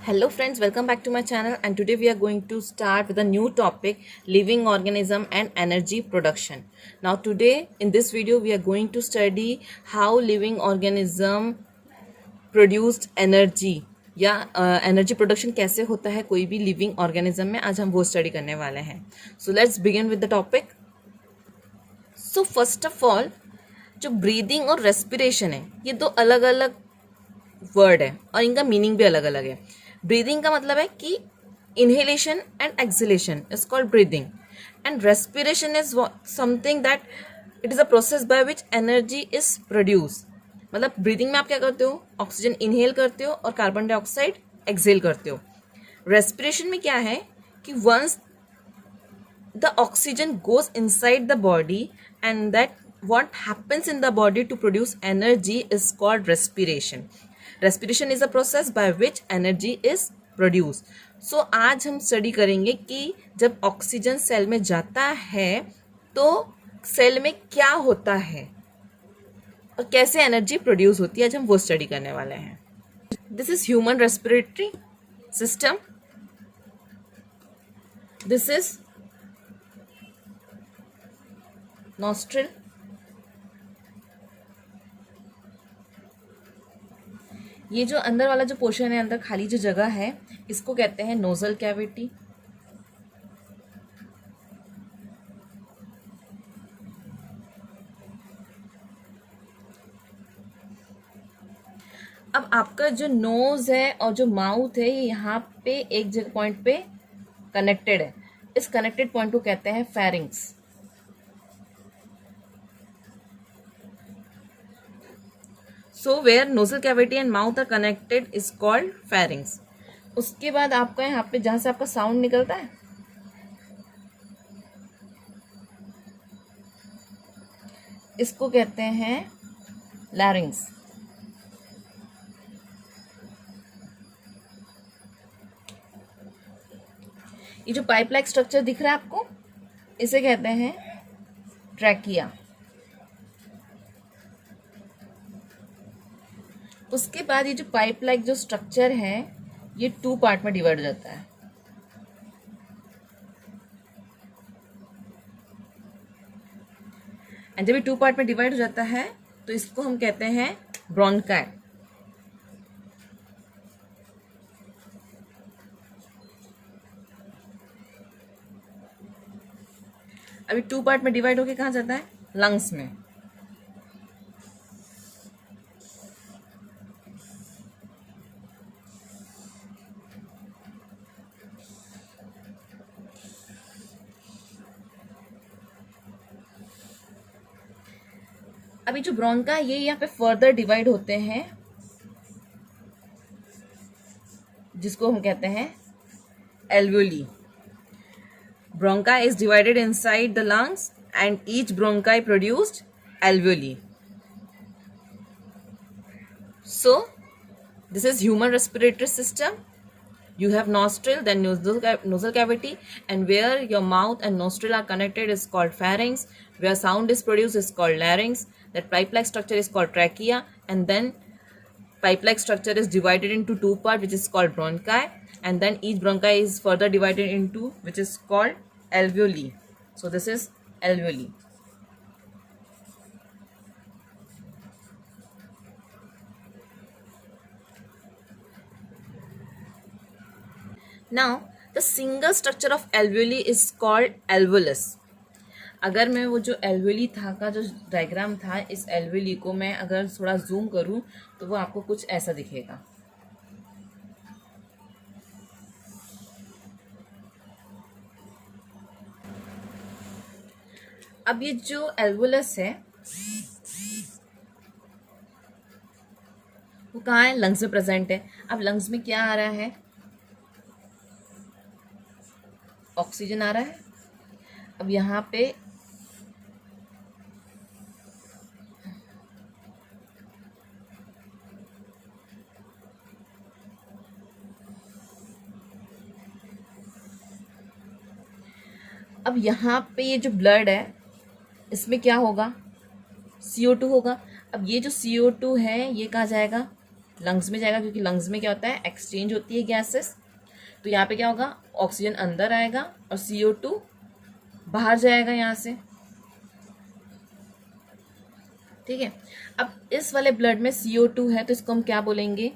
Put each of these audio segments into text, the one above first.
Hello friends, welcome back to my channel, and today we are going to start with a new topic, living organism and energy production. Now today in this video we are going to study how living organism produced energy या energy production कैसे होता है कोई भी living organism में। आज हम वो स्टडी करने वाले हैं। So let's begin with the topic. So first of all, जो ब्रीदिंग और रेस्पिरेशन है ये दो अलग अलग वर्ड है और इनका मीनिंग भी अलग अलग है। ब्रीदिंग का मतलब है कि inhalation and exhalation is called breathing, and respiration is something that it is a process by which energy is produce. मतलब ब्रीदिंग में आप क्या करते हो, ऑक्सीजन इनहेल करते हो और कार्बन डाइऑक्साइड एक्सहेल करते हो। रेस्पिरेशन में क्या है कि once the oxygen goes inside the body and that what happens in the body to produce energy is called respiration. Respiration is a process by which energy is produced. So आज हम study करेंगे कि जब oxygen cell में जाता है तो cell में क्या होता है और कैसे एनर्जी प्रोड्यूस होती है। आज हम वो स्टडी करने वाले हैं। This is human respiratory system. This is nostril, ये जो अंदर वाला जो पोर्शन है, अंदर खाली जो जगह है, इसको कहते हैं नोजल कैविटी। अब आपका जो नोज है और जो माउथ है ये यहाँ पे एक जगह पॉइंट पे कनेक्टेड है। इस कनेक्टेड पॉइंट को कहते हैं pharynx. So where nasal cavity and mouth are connected is called pharynx. उसके बाद आपका यहाँ पे जहाँ से आपका साउंड निकलता है इसको कहते हैं लैरिंग्स। ये जो पाइप लाइक स्ट्रक्चर दिख रहा है आपको, इसे कहते हैं ट्रैकिया। उसके बाद ये जो पाइप लाइक जो स्ट्रक्चर है ये 2 पार्ट में डिवाइड हो जाता है। एंड जब ये 2 पार्ट में डिवाइड हो जाता है तो इसको हम कहते हैं ब्रोंकाई। अभी 2 पार्ट में डिवाइड होके कहाँ जाता है, लंग्स में। अभी जो ब्रोंका ये यहाँ पे फर्दर डिवाइड होते हैं, जिसको हम कहते हैं alveoli. ब्रोंका is divided inside the lungs and each bronchi produced alveoli. So this is human respiratory system. You have nostril, then nasal cavity, and where your mouth and nostril are connected is called pharynx. Where sound is produced is called larynx. That pipe-like structure is called trachea, and then pipe-like structure is divided into 2 parts, which is called bronchi, and then each bronchi is further divided into which is called alveoli. So this is alveoli. Now the single structure of alveoli is called alveolus. अगर मैं वो जो alveoli था का जो diagram था, इस alveoli को मैं अगर थोड़ा जूम करूं तो वो आपको कुछ ऐसा दिखेगा। अब ये जो एल्वोलस है वो कहाँ है, लंग्स में प्रेजेंट है। अब लंग्स में क्या आ रहा है, ऑक्सीजन आ रहा है। अब यहाँ पे ये जो ब्लड है इसमें क्या होगा, CO2 होगा। अब ये जो CO2 है ये कहाँ जाएगा, लंग्स में जाएगा, क्योंकि लंग्स में क्या होता है, एक्सचेंज होती है गैसेस। तो यहाँ पे क्या होगा, ऑक्सीजन अंदर आएगा और CO2 बाहर जाएगा यहाँ से। ठीक है, अब इस वाले ब्लड में CO2 है, तो इसको हम क्या बोलेंगे,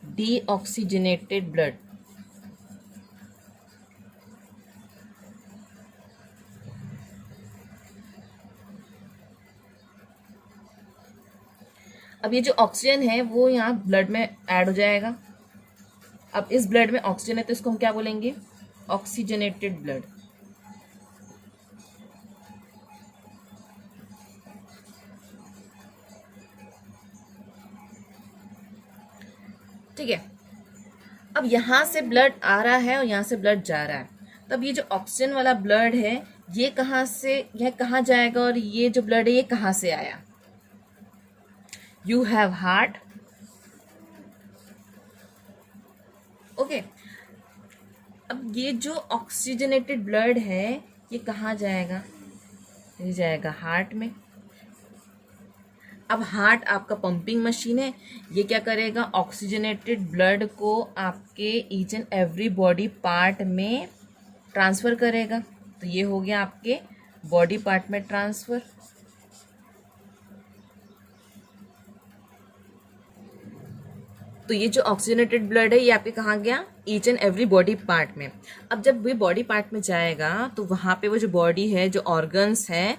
डीऑक्सीजनेटेड ब्लड। अब ये जो ऑक्सीजन है वो यहाँ ब्लड में ऐड हो जाएगा। अब इस ब्लड में ऑक्सीजन है तो इसको हम क्या बोलेंगे, ऑक्सीजनेटेड ब्लड। ठीक है, अब यहाँ से ब्लड आ रहा है और यहाँ से ब्लड जा रहा है, तब ये जो ऑक्सीजन वाला ब्लड है ये कहाँ से, यह कहाँ जाएगा, और ये जो ब्लड है ये कहाँ से आया। You have heart. ओके, अब ये जो ऑक्सीजनेटेड ब्लड है ये कहाँ जाएगा, ये जाएगा हार्ट में। अब हार्ट आपका पंपिंग मशीन है, ये क्या करेगा, ऑक्सीजनेटेड ब्लड को आपके each and every body part में ट्रांसफ़र करेगा। तो ये हो गया आपके बॉडी पार्ट में ट्रांसफ़र। तो ये जो ऑक्सीजनेटेड ब्लड है ये आपके कहाँ गया, each and every body part में। अब जब ये बॉडी पार्ट में जाएगा तो वहाँ पे वो जो बॉडी है, जो ऑर्गन्स हैं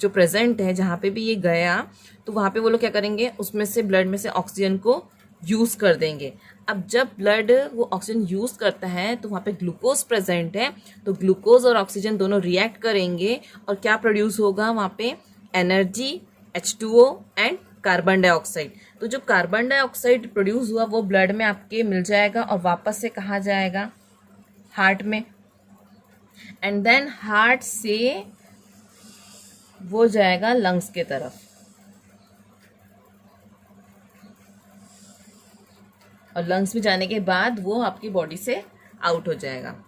जो प्रेजेंट है, जहाँ पे भी ये गया तो वहाँ पे वो लोग क्या करेंगे, उसमें से ब्लड में से ऑक्सीजन को यूज़ कर देंगे। अब जब ब्लड वो ऑक्सीजन यूज़ करता है तो वहाँ पे ग्लूकोज प्रेजेंट है, तो ग्लूकोज और ऑक्सीजन दोनों रिएक्ट करेंगे और क्या प्रोड्यूस होगा वहाँ पे, energy, H2O and carbon dioxide. तो जो कार्बन डाइऑक्साइड प्रोड्यूस हुआ वो ब्लड में आपके मिल जाएगा और वापस से कहाँ जाएगा, हार्ट में। एंड देन हार्ट से वो जाएगा लंग्स के तरफ, और लंग्स में जाने के बाद वो आपकी बॉडी से आउट हो जाएगा।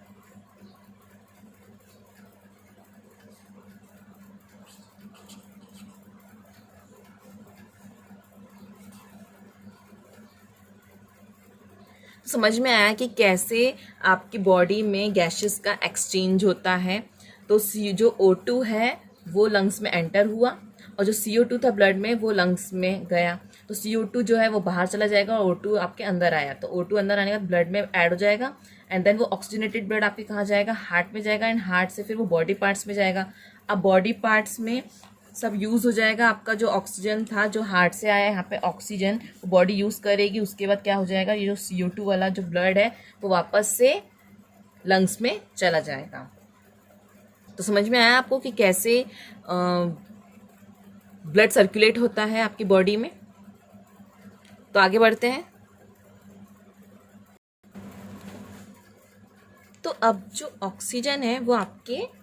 समझ में आया कि कैसे आपकी बॉडी में गैसेस का एक्सचेंज होता है। तो जो O2 है वो लंग्स में एंटर हुआ और जो CO2 था ब्लड में वो लंग्स में गया। तो CO2 जो है वो बाहर चला जाएगा और O2 आपके अंदर आया, तो O2 अंदर आने के बाद ब्लड में ऐड हो जाएगा एंड देन वो ऑक्सीजनेटेड ब्लड आपके कहाँ जाएगा, हार्ट में जाएगा, एंड हार्ट से फिर वो बॉडी पार्ट्स में जाएगा। अब बॉडी पार्ट्स में सब यूज़ हो जाएगा, आपका जो ऑक्सीजन था जो हार्ट से आया यहाँ पे ऑक्सीजन वो बॉडी यूज़ करेगी। उसके बाद क्या हो जाएगा, ये जो CO2 वाला जो ब्लड है वो वापस से लंग्स में चला जाएगा। तो समझ में आया आपको कि कैसे ब्लड सर्कुलेट होता है आपकी बॉडी में। तो आगे बढ़ते हैं। तो अब जो ऑक्सीजन है वो आपके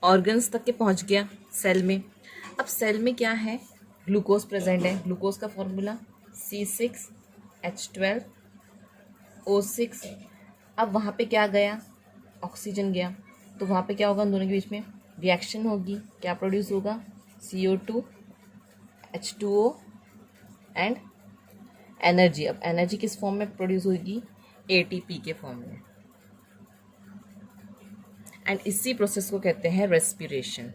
ऑर्गन्स तक के पहुंच गया सेल में। अब सेल में क्या है, ग्लूकोज प्रेजेंट है। ग्लूकोज का फॉर्मूला C6H12O6। अब वहाँ पे क्या गया, ऑक्सीजन गया, तो वहाँ पे क्या होगा, उन दोनों के बीच में रिएक्शन होगी। क्या प्रोड्यूस होगा, CO2 H2O एंड एनर्जी। अब एनर्जी किस फॉर्म में प्रोड्यूस होगी, ATP के फॉर्म में। एंड इसी प्रोसेस को कहते हैं रेस्पिरेशन।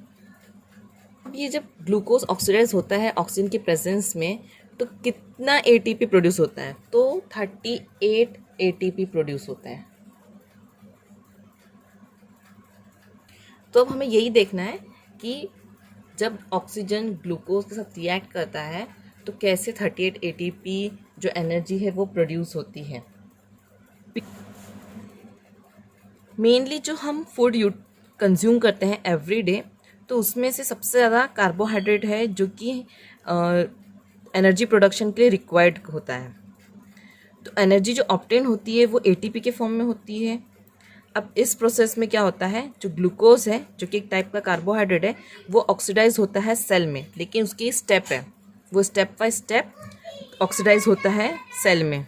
अब ये जब ग्लूकोज ऑक्सीडाइज होता है ऑक्सीजन के प्रेजेंस में तो कितना ATP प्रोड्यूस होता है, तो 38 ATP प्रोड्यूस होता है। तो अब हमें यही देखना है कि जब ऑक्सीजन ग्लूकोज के साथ रिएक्ट करता है तो कैसे 38 ATP जो एनर्जी है वो प्रोड्यूस होती है। मेनली जो हम फूड कंज्यूम करते हैं एवरी डे, तो उसमें से सबसे ज़्यादा कार्बोहाइड्रेट है जो कि एनर्जी प्रोडक्शन के लिए रिक्वायर्ड होता है। तो एनर्जी जो ऑब्टेन होती है वो ATP के फॉर्म में होती है। अब इस प्रोसेस में क्या होता है, जो ग्लूकोज है जो कि एक टाइप का कार्बोहाइड्रेट है वो ऑक्सीडाइज होता है सेल में, लेकिन उसकी स्टेप है, वो स्टेप बाय स्टेप ऑक्सीडाइज होता है सेल में,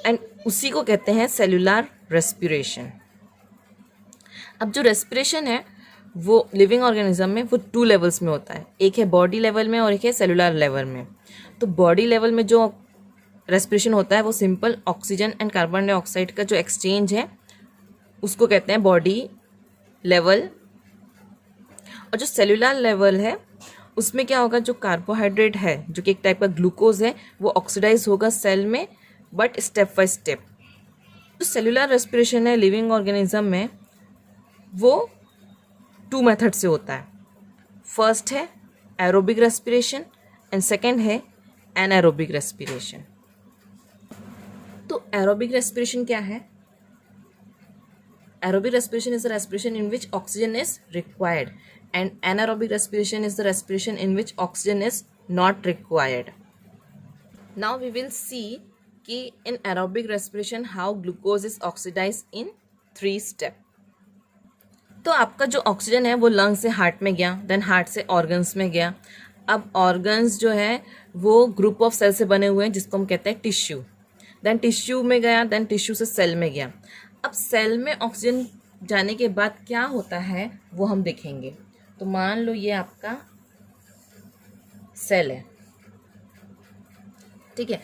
एंड उसी को कहते हैं सेलुलर रेस्पिरेशन। अब जो रेस्पिरेशन है वो लिविंग ऑर्गेनिज्म में वो 2 लेवल्स में होता है, एक है बॉडी लेवल में और एक है सेलुलर लेवल में। तो बॉडी लेवल में जो रेस्पिरेशन होता है वो simple oxygen and carbon dioxide का जो एक्सचेंज है उसको कहते हैं बॉडी लेवल। और जो सेलुलर लेवल है उसमें क्या होगा, जो कार्बोहाइड्रेट है जो कि एक टाइप का ग्लूकोज है वो ऑक्सीडाइज होगा सेल में, बट स्टेप बाय स्टेप। जो सेलुलर रेस्पिरेशन है लिविंग ऑर्गेनिज्म में वो 2 मेथड से होता है। फर्स्ट है एरोबिक रेस्पिरेशन एंड सेकेंड है एनारोबिक रेस्पिरेशन। तो एरोबिक रेस्पिरेशन क्या है? Aerobic respiration is the respiration in which oxygen is required, and anaerobic respiration is the respiration in which oxygen is not required. Now we will see कि in aerobic respiration how glucose is oxidized in 3 step. तो आपका जो oxygen है वो lung से heart में गया, then heart से ऑर्गन्स में गया। अब ऑर्गन्स जो है वो ग्रुप ऑफ सेल से बने हुए हैं जिसको हम कहते हैं टिश्यू। देन टिश्यू में गया, देन टिश्यू से सेल में गया। अब सेल में ऑक्सीजन जाने के बाद क्या होता है वो हम देखेंगे। तो मान लो ये आपका सेल है, ठीक है।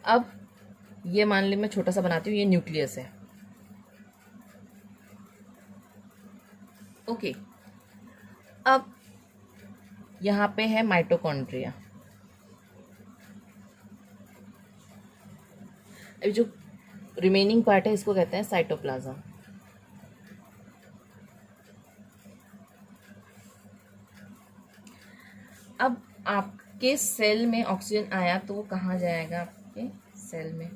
अब ये मान ली मैं छोटा सा बनाती हूँ, ये न्यूक्लियस है, ओके। अब यहाँ पे है माइटोकॉन्ड्रिया। अभी जो रिमेनिंग पार्ट है इसको कहते हैं साइटोप्लाज्म। अब आपके सेल में ऑक्सीजन आया तो वो कहाँ जाएगा? आपके सेल में,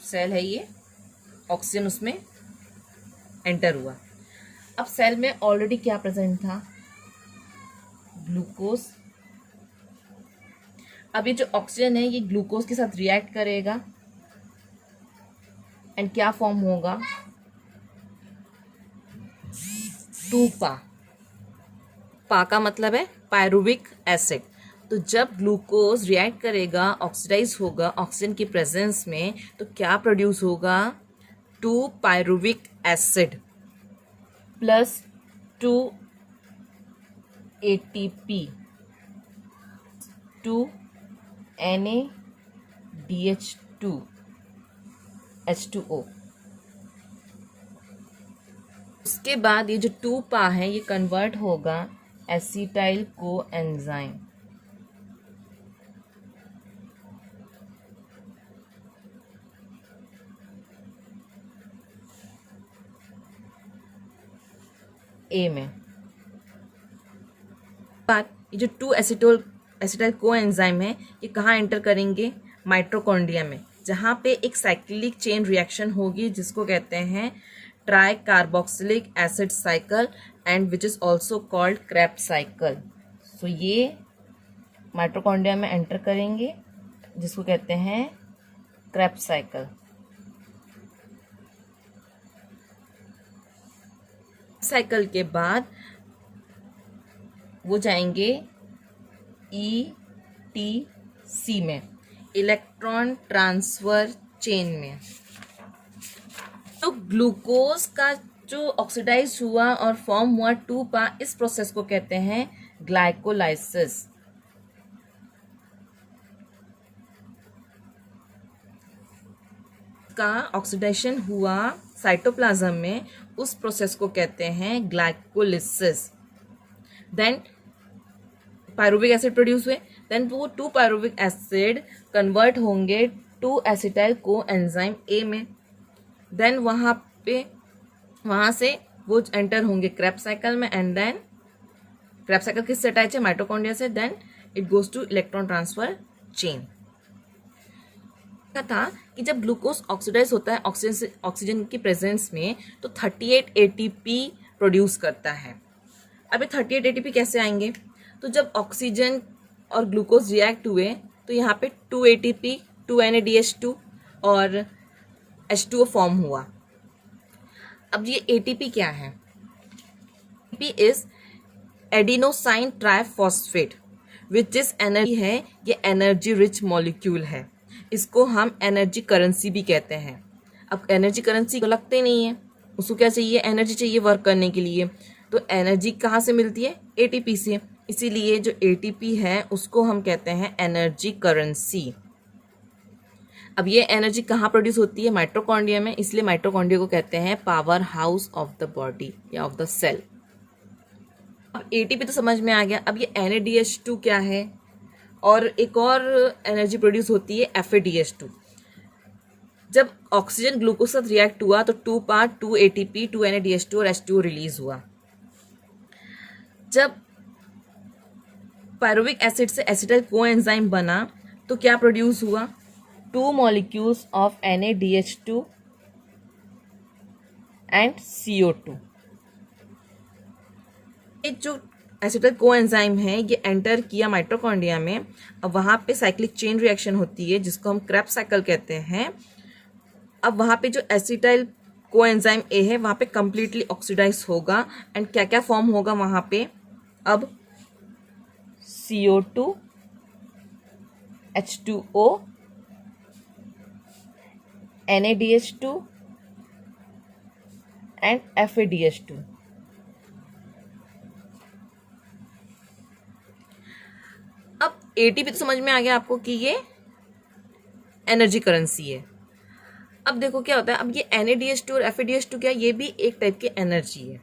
सेल है ये, ऑक्सीजन उसमें एंटर हुआ। अब सेल में ऑलरेडी क्या प्रेजेंट था? ग्लूकोज। अब ये जो ऑक्सीजन है ये ग्लूकोज के साथ रिएक्ट करेगा एंड क्या फॉर्म होगा? 2 पा। पा का मतलब है पायरुविक एसिड। तो जब ग्लूकोज रिएक्ट करेगा, ऑक्सीडाइज होगा ऑक्सीजन की प्रेजेंस में, तो क्या प्रोड्यूस होगा? 2 pyruvic acid plus 2 ATP 2 NADH2 H2O। उसके बाद ये जो 2 पा है ये कन्वर्ट होगा एसिटाइल कोएंजाइम। ए में। बात ये जो 2 एसिटाइल कोएंजाइम है ये कहाँ एंटर करेंगे? माइटोकॉन्ड्रिया में, जहाँ पे एक साइक्लिक चेन रिएक्शन होगी जिसको कहते हैं tricarboxylic acid cycle and which is also called Krebs cycle. So ये माइटोकॉन्ड्रिया में एंटर करेंगे जिसको कहते हैं क्रेब्स साइकिल। साइकिल के बाद वो जाएंगे ETC में, इलेक्ट्रॉन ट्रांसफर चेन में। तो ग्लूकोज का जो ऑक्सीडाइज हुआ और फॉर्म हुआ 2 पा, इस प्रोसेस को कहते हैं ग्लाइकोलाइसिस। का ऑक्सीडेशन हुआ साइटोप्लाज्म में, उस प्रोसेस को कहते हैं glycolysis. Then pyruvic acid produce हुए, देन वो 2 पायरुविक एसिड कन्वर्ट होंगे 2 एसिटाइल कोएंजाइम ए में। देन वहाँ से वो एंटर होंगे क्रेब्स साइकिल में एंड देन क्रेब्स साइकिल किससे अटैच है? माइटोकॉन्ड्रिया से। Then it goes to electron transfer chain. था कि जब ग्लूकोज ऑक्सीडाइज होता है ऑक्सीजन की प्रेजेंस में तो 38 ATP प्रोड्यूस करता है। अब ये 38 ATP कैसे आएंगे? तो जब ऑक्सीजन और ग्लूकोज रिएक्ट हुए तो यहाँ पे 2 ATP 2 NADH2 और H2O फॉर्म हुआ। अब ये ATP क्या है? ATP is adenosine triphosphate which is energy है, ये एनर्जी रिच मॉलिक्यूल है। इसको हम एनर्जी करेंसी भी कहते हैं। अब एनर्जी करेंसी को लगते नहीं है, उसको क्या चाहिए? एनर्जी चाहिए वर्क करने के लिए। तो एनर्जी कहाँ से मिलती है? ATP से। इसीलिए जो एटीपी है उसको हम कहते हैं एनर्जी करेंसी। अब ये एनर्जी कहाँ प्रोड्यूस होती है? माइटोकॉन्ड्रिया में, इसलिए माइटोकॉन्ड्रिया को कहते हैं power house of the body या ऑफ द सेल। अब एटीपी तो समझ में आ गया। अब ये NADH2 क्या है? और एक और एनर्जी प्रोड्यूस होती है FADH2। जब ऑक्सीजन ग्लूकोज के साथ रिएक्ट हुआ तो 2 पार्ट 2 ATP 2 NADH2 और H2O रिलीज हुआ। जब पायरुविक एसिड से एसिटाइल कोएंजाइम बना तो क्या प्रोड्यूस हुआ? 2 molecules of NADH2 and CO2। ये जो एसिटाइल कोएंजाइम है ये एंटर किया माइटोकॉन्ड्रिया में। अब वहाँ पे साइक्लिक चेन रिएक्शन होती है जिसको हम क्रेब्स साइकिल कहते हैं। अब वहाँ पे जो एसिटाइल कोएंजाइम ए है वहाँ पे कंप्लीटली ऑक्सीडाइज होगा एंड क्या क्या फॉर्म होगा वहाँ पे? अब CO2 H2O NADH2 and FADH2। अब एटीपी तो समझ में आ गया आपको कि ये एनर्जी करेंसी है। अब देखो क्या होता है, अब ये NADH2 और FADH2 क्या, ये भी एक टाइप की एनर्जी है।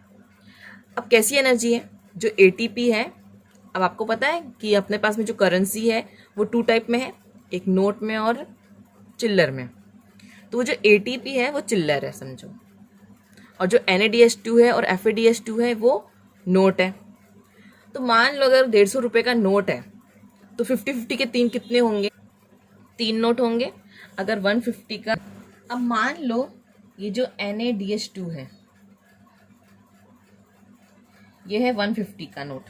अब कैसी एनर्जी है? जो एटीपी है, अब आपको पता है कि अपने पास में जो करेंसी है वो 2 टाइप में है, एक नोट में और चिल्लर में। तो वो जो एटीपी है वो चिल्लर है समझो, और जो NADH2 है और FADH2 है वो नोट है। तो मान लो अगर 150 रुपये का नोट है तो 50-50 के 3 कितने होंगे? 3 नोट होंगे। अगर 150 का, अब मान लो ये जो NADH2 है ये है 150 का नोट,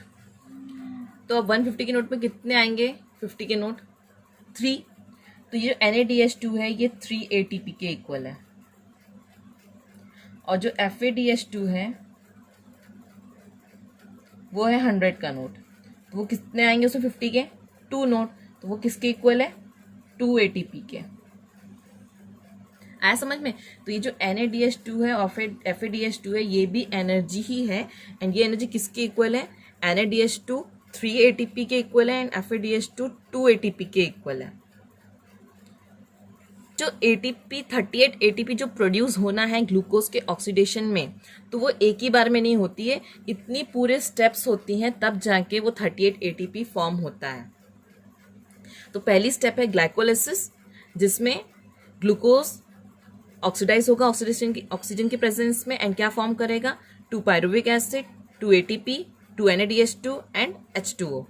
तो अब 150 के नोट में कितने आएंगे? 50 के नोट 3। तो ये जो NADH2 है ये 3 ATP के इक्वल है, और जो FADH2 है वो है 100 का नोट, तो वो कितने आएंगे उसमें 50 के? 2 नोट, तो वो किसके इक्वल है? 2 ATP के। आया समझ में? तो ये जो NADH2 है और FADH2 है ये भी एनर्जी ही है, एंड ये एनर्जी किसके इक्वल है? NADH2 3 ATP के इक्वल है एंड FADH2 2 ATP के इक्वल है। जो ATP 38 ATP जो प्रोड्यूस होना है ग्लूकोज के ऑक्सीडेशन में, तो वो एक ही बार में नहीं होती है, इतनी पूरे स्टेप्स होती हैं तब जाके वो 38 ATP फॉर्म होता है। तो पहली स्टेप है ग्लाइकोलिसिस, जिसमें ग्लूकोज ऑक्सीडाइज होगा ऑक्सीजन की प्रेजेंस में, एंड क्या फॉर्म करेगा? 2 pyruvic acid 2 ATP 2 NADH2 and H2O।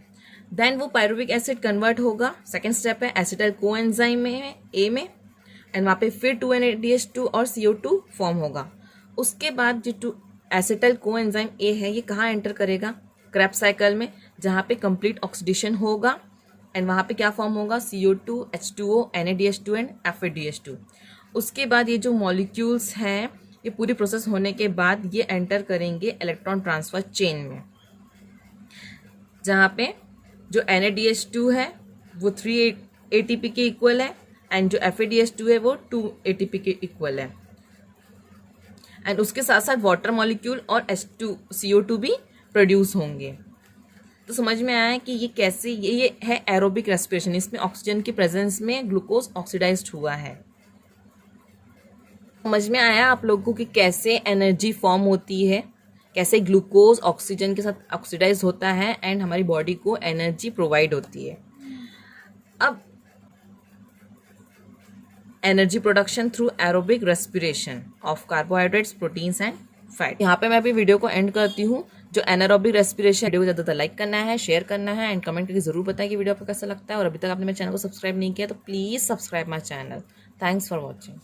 Then वो पायरुविक एसिड कन्वर्ट होगा, सेकेंड स्टेप है एसिटाइल कोएंजाइम में ए में, एंड वहाँ पे फिर 2 NADH2 और CO2 फॉर्म होगा। उसके बाद जो एसिटाइल कोएंजाइम ए है ये कहाँ एंटर करेगा? क्रेब्स साइकिल में, जहाँ पे कंप्लीट ऑक्सीडेशन होगा एंड वहाँ पे क्या फॉर्म होगा? CO2 H2O NADH2 and FADH2। उसके बाद ये जो मॉलिक्यूल्स हैं ये पूरी प्रोसेस होने के बाद ये एंटर करेंगे इलेक्ट्रॉन ट्रांसफर चेन में, जहाँ पे जो NADH2 है वो 3 ATP के इक्वल है एंड जो FADH2 है वो 2 ATP के इक्वल है, एंड उसके साथ साथ वाटर मॉलिक्यूल और CO2 भी प्रोड्यूस होंगे। तो समझ में आया कि ये कैसे, ये है एरोबिक रेस्पिरेशन, इसमें ऑक्सीजन की प्रेजेंस में ग्लूकोज ऑक्सीडाइज्ड हुआ है। समझ में आया आप लोगों को कि कैसे एनर्जी फॉर्म होती है, कैसे ग्लूकोज ऑक्सीजन के साथ ऑक्सीडाइज होता है एंड हमारी बॉडी को एनर्जी प्रोवाइड होती है। अब energy production through aerobic respiration of carbohydrates proteins and fat. यहाँ पे मैं अभी वीडियो को एंड करती हूँ। जो एनारोबिक रेस्पिरेशन वीडियो को ज़्यादातर लाइक करना है, शेयर करना है एंड कमेंट करके जरूर बताएं कि वीडियो आपको कैसा लगता है, और अभी तक आपने मेरे चैनल को सब्सक्राइब नहीं किया तो please subscribe my channel. Thanks for watching.